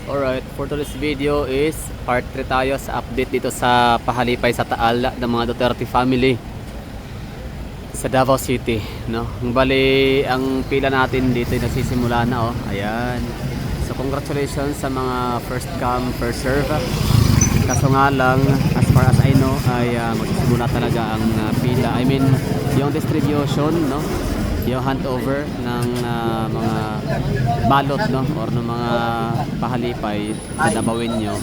Alright, for today's video is part 3 tayo sa update dito sa pahalipay sa Taal ng mga Duterte family sa Davao City, no? Bali, ang pila natin dito ay nagsisimula na, oh. Ayan. So congratulations sa mga first come, first serve. Kaso nga lang, as far as I know, ay magsisimula talaga ang pila. I mean, yung distribution, no? Yung handover ng mga balot, no, or ng mga pahalipay sa Dabawin nyo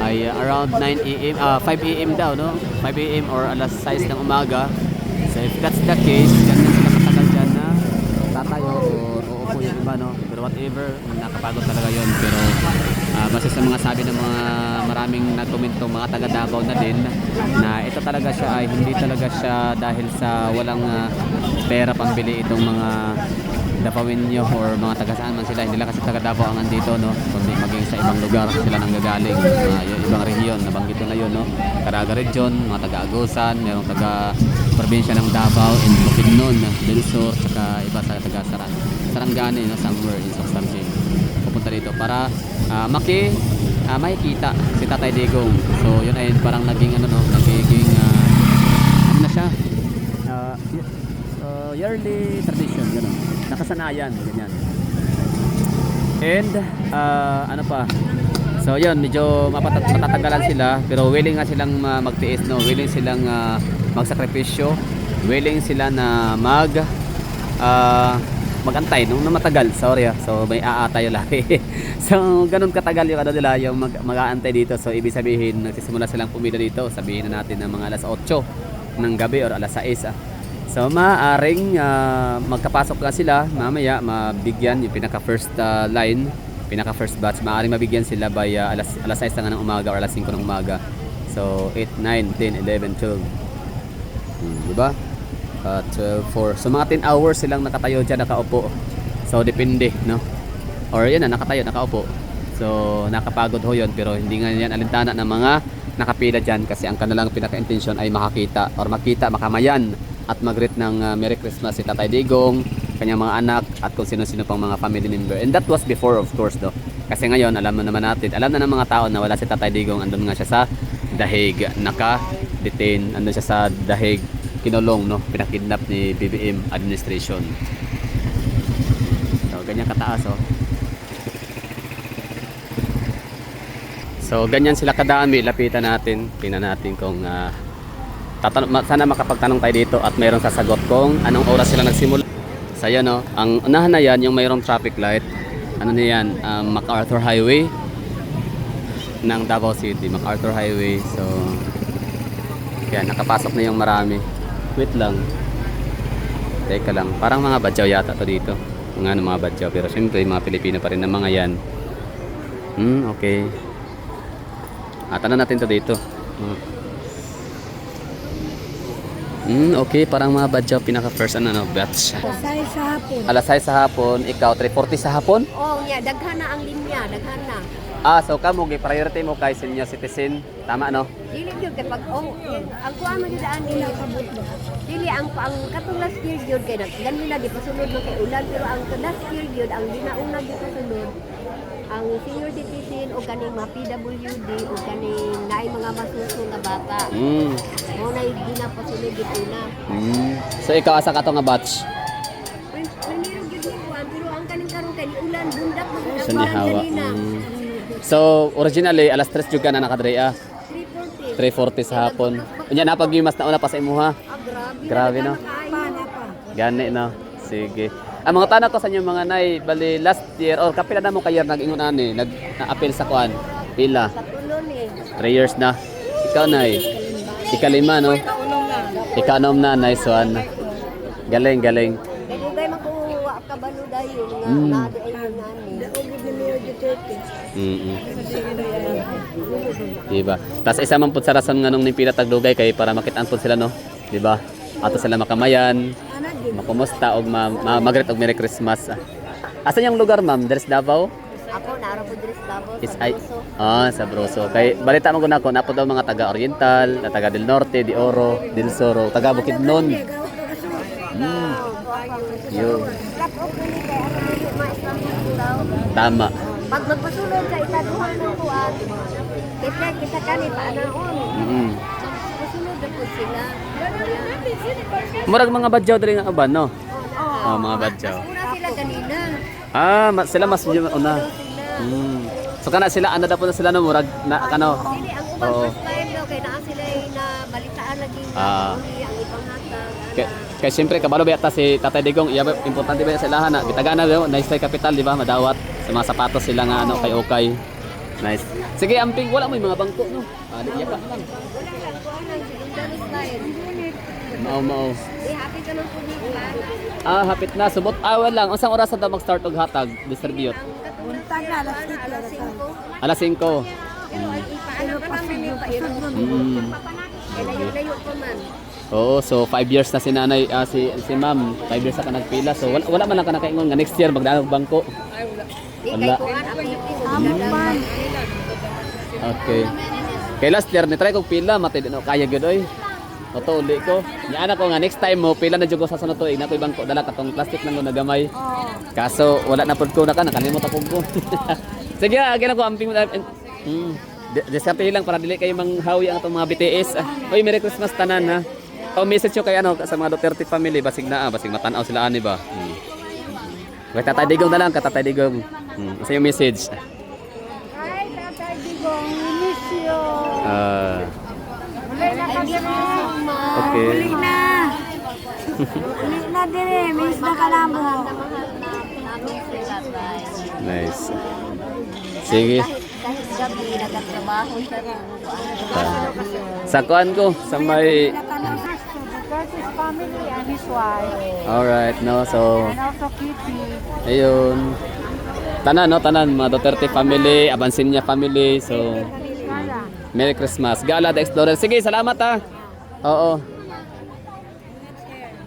ay around 9 AM, 5 AM daw, no, 5 AM or alas 6 ng umaga. So if that's the case, ganyan sila katagal dyan na tatayo o uupo yung iba, no, pero whatever, nakapagod talaga yon. Pero basta sa mga sabi ng mga maraming nagkomento, mga taga Davao na din, na ito talaga siya ay hindi talaga siya dahil sa walang pera pambili itong mga Davawinyo or mga taga saan man sila, hindi lang kasi taga Davao ang andito, no, kundi maging sa ibang lugar sila nang gagaling, yung ibang rehiyon, nabanggit ko na yun, no, Caraga Region, mga taga Agusan, merong taga probinsya ng Davao and Bukidnon, Delsur, saka iba sa taga Sarangani, no, somewhere in Soxarge, pupunta dito para makikita si Tatay Digong. So yun ay parang naging ano, no, nagiging ano na siya, yearly tradition, gano'n, nakasanayan, ganyan. And ano pa, so yun, medyo matatagalan sila, pero willing nga silang magtiis, no, willing silang magsakripisyo, willing sila na magantay nung matagal, sorry, so may tayo lagi. So ganun katagal yung ano nila, yung mag-aantay dito. So ibig sabihin nagsisimula silang pumila dito, sabihin na natin ng mga alas 8 ng gabi or alas 6. So maaaring magkapasok ka sila mamaya, mabigyan yung pinaka first line, pinaka first batch, maaaring mabigyan sila by alas 6 ng umaga or alas 5 ng umaga. So 8, 9, 10, 11, 12, diba? 12, 4. So mga 10 hours silang nakatayo dyan, nakaupo. So depende, no? Or yan na, nakatayo, nakaupo. So nakapagod ho yun, pero hindi nga yan alintana ng mga nakapila dyan, kasi ang kanilang pinaka-intention ay makakita or makita, makamayan at mag-greet ng Merry Christmas si Tatay Digong, kanyang mga anak at kung sino-sino pang mga family member. And that was before, of course, do. Kasi ngayon alam na naman natin, alam na ng mga tao na wala si Tatay Digong. Andun nga siya sa Dahig, naka-detain, andun siya sa Dahig, kinulong, no, pinakidnap ni BBM administration. So ganyan kataas, oh. So ganyan sila kadami, lapitan natin, tingnan natin kung sana makapagtanong tayo dito at mayroong sasagot kung anong oras sila nagsimula. So yan, no, ang unahan na yan, yung mayroong traffic light, ano na yan, MacArthur Highway ng Davao City, MacArthur Highway. So yan, nakapasok na yung marami. Wait lang, teka lang, parang mga badyaw yata to dito, mga badyaw, pero syempre mga Pilipino pa rin ng mga yan. Okay, tanong natin to dito. Okay, parang mga badyaw, pinaka first batch. Alas 6 sa hapon, ikaw 3:40 sa hapon? Oh, yeah, daghan na ang linya, daghan na. So kamo gi-priority mo kay senior citizen, tama, no? Dili gyud kay pag ang kuan mo daan nila kabut. Dili ang katong last year gyud kay ganila di pasunod mo kay ulan, pero ang last year gyud ang ginauna gyud pasunod ang senior citizen o kaning mga PWD o kaning naay mga masuso nga bata. Mo na ginapasunod gyud una. So ikaw asa ka to nga batch? Naniro gyud ni kuan, pero ang kaning karon kay ulan bundak mo So ni hawa. So originally alas 3 jud ka na nakadre 3:40 sa hapon. Unya napagyimas na una pa sa imuha. Grabe, no? Gani, no? Sige. Ang mga tanak ko sa inyo mga nay, bali last year or kapila na mo kayer nag-ingon ani, nag-appeal sa kuan. Pila? 3 years na. Ikaw nay. Ikalima, no? Ikanom na, nice one. Galing, galing. Dugay makuha ka balo dayon nga naadi ay ngani. Diba? Tas isa man pud sa rason nganong nipila tagdugay kay para makitaan pud sila, no? Diba? Ato sila makamayan, makumusta og mag-greet og Merry Christmas. Asan yung lugar, ma'am? There's Davao? Ako naara po diri sa Davao, Is sa ay Broso. sa Broso. Kay balita mo guna ko napo daw mga taga Oriental, taga Del Norte, Di Oro, Del Soro, taga Bukidnon. Yo. Tama. Pag magpasulod sa itaduhan ng kuan, kita kani paanaon. Pasulod na po sila. Murag mga badyaw diri nga uban, no? Oo. Mga badyaw. Una sila kanina. Sila mas medyo una. So kana sila ano daw po na sila no murag na kano. Dili ang ubang Oo. first time daw kay naa sila na balitaan lagi uli ang ibang hatag. Kaya siyempre kabalo ba yata si Tatay Digong, iya importante ba sa ilahan na bitagan na nice tay capital di ba madawat sa mga sapatos sila nga ano kay okay. Nice. Sige amping wala mo yung mga bangko no. Di iya pa lang. Wala lang kuan ang secondary style. Mao. Happy ka ng pulis Hapit na subot awan lang. Unsang oras daw mag-start og hatag distribute? Buntag na alas 5. Alas 5. Pero ipaano pa namin yung pairo. Layo-layo pa man. Oo, so 5 years na si nanay, si ma'am, 5 years na ka nagpila. So wala man lang ka nakaingon nga next year magdaan og bangko. Di kay Wala. kuan apil. Okay. Kay last year ni try kog pila matay no kaya gyud oy. Totoo uli ko. Nya ana ko nga next time mo pila na jud ko sa sunod to na koy bangko dala katong plastic nang nagamay. Kaso wala na pud ko nakalimot ako ko. Sige, agi na ko amping Diskarte lang para dili kayo manghawi ang atong mga BTS. Oy, Merry Christmas tanan ha. O message ko kay ano sa mga Duterte family basig matanaw sila ani ba. Kay Tatay Digong na lang, Tatay Digong. Sa yung message. Hi, Tatay Digong, we miss you. Uli na kami mo. Okay. Uli na. Uli na dire, miss na ka na mo. Nice. Sige. Kahit gabi nagtatrabaho sa Sa kuan ko, sa may Curtis family and his wife. alright, no, so And also Kitty. ayun. Tanan mga Duterte family, Abansinya family. So Gala. Merry Christmas. Gala the Explorer. Sige, salamat ha. Oo.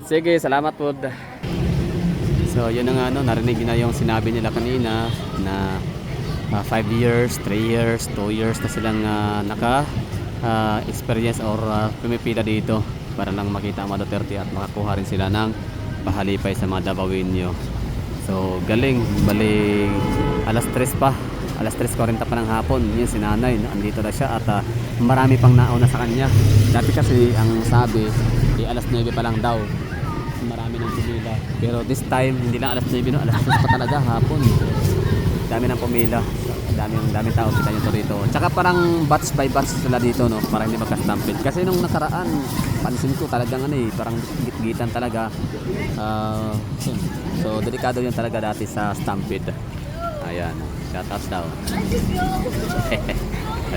Sige, salamat po. So yun na nga no, narinig na yung sinabi nila kanina na 5 years, 3 years, 2 years na silang experience or pumipila dito para lang makita ang mga Duterte at makakuha rin sila ng pahalipay sa mga Davao-inyo. So galing, bali alas 3 pa, alas 3:40 pa ng hapon, yun si nanay, andito na siya at marami pang nauna sa kanya. Dati kasi ang sabi, alas 9 pa lang daw, marami nang pumila. Pero this time, hindi lang alas 9, no, alas 3 pa talaga hapon. Dami nang pumila. Daming tao kita nyo to dito. Tsaka parang batch by batch sila dito, no, para hindi magka-stampede. Kasi nung nakaraan, pansin ko talagang parang git-gitan talaga. So delikado yun talaga dati sa stampede. Ayan, shoutouts daw.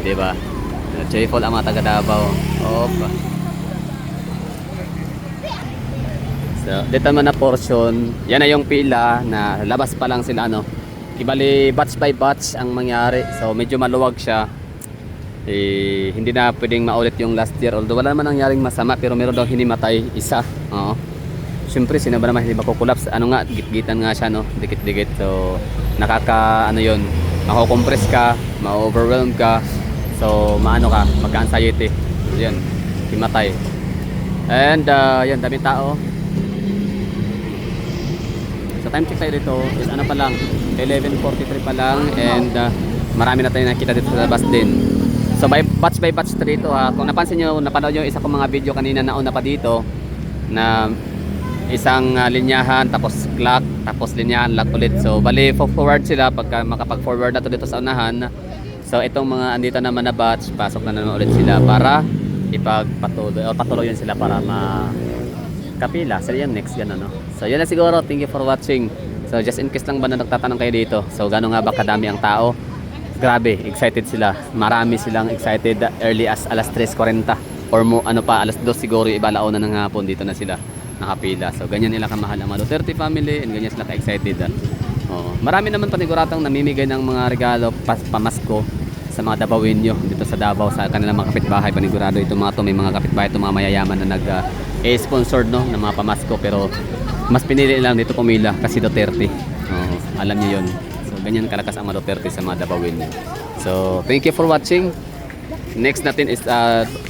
Diba? Joyful ang mga taga Davao. Opa. So, dito naman na portion, yan na yung pila na labas pa lang sila, no. Ibali batch by batch ang mangyari. So medyo maluwag siya. Hindi na pwedeng maulit yung last year. Although wala naman nangyaring masama, pero meron daw hinimatay isa. Oo. Siyempre, sino ba naman hindi makukulapse? Ano nga, git-gitan nga siya, no? Dikit-dikit. So yun, mako-compress ka, ma-overwhelm ka. So maano ka, magka-anxiety. Yan, himatay. And yan, daming tao. So time check tayo dito is ano pa lang, 11:43 pa lang, and marami na tayo nakita dito sa labas din. So by batch dito ha. Kung napansin nyo, napanood nyo isa kong mga video kanina na una pa dito na isang linyahan, tapos clock, tapos linyahan, lock ulit. So bali forward sila pagka makapag-forward na to dito sa unahan. So itong mga andito naman na batch, pasok na naman ulit sila para ipagpatuloy o patuloyin sila para kapila. So yan next yan ano. So yun na siguro. Thank you for watching. So just in case lang ba na nagtatanong kayo dito. So gano'n nga ba kadami ang tao? Grabe, excited sila. Marami silang excited early as alas 3:40 or mo ano pa alas 2 siguro iba launa ng hapon dito na sila nakapila. So ganyan nila kamahal ang mga Duterte family and ganyan sila ka-excited. Marami naman paniguratang namimigay ng mga regalo pamasko sa mga Davao-inyo dito sa Davao sa kanilang mga kapitbahay. Panigurado ito mga to, may mga kapitbahay ito mga mayayaman na nag-sponsored no ng mga pamasko, pero mas pinili lang dito pumila kasi Duterte. Alam niyo yun. So ganyan kalakas ang mga Duterte sa mga Davao-inyo. So thank you for watching. Next natin is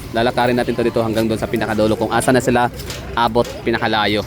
lalakarin natin to dito hanggang doon sa pinakadulo kung asa na sila abot, pinakamalayo.